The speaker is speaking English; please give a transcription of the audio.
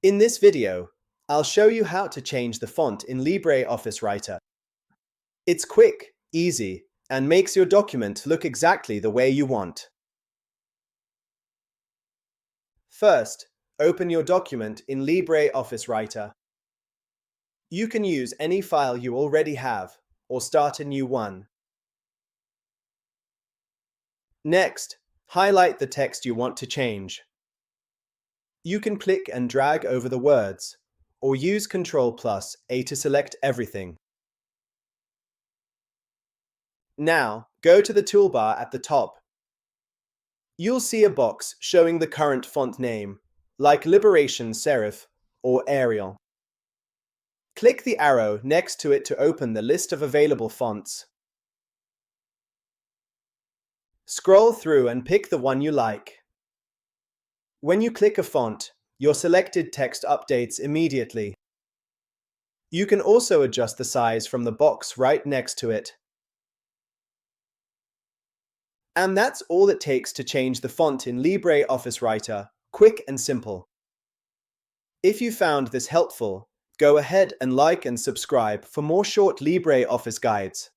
In this video, I'll show you how to change the font in LibreOffice Writer. It's quick, easy, and makes your document look exactly the way you want. First, open your document in LibreOffice Writer. You can use any file you already have, or start a new one. Next, highlight the text you want to change. You can click and drag over the words, or use Ctrl A to select everything. Now, go to the toolbar at the top. You'll see a box showing the current font name, like Liberation Serif or Arial. Click the arrow next to it to open the list of available fonts. Scroll through and pick the one you like. When you click a font, your selected text updates immediately. You can also adjust the size from the box right next to it. And that's all it takes to change the font in LibreOffice Writer, quick and simple. If you found this helpful, go ahead and like and subscribe for more short LibreOffice guides.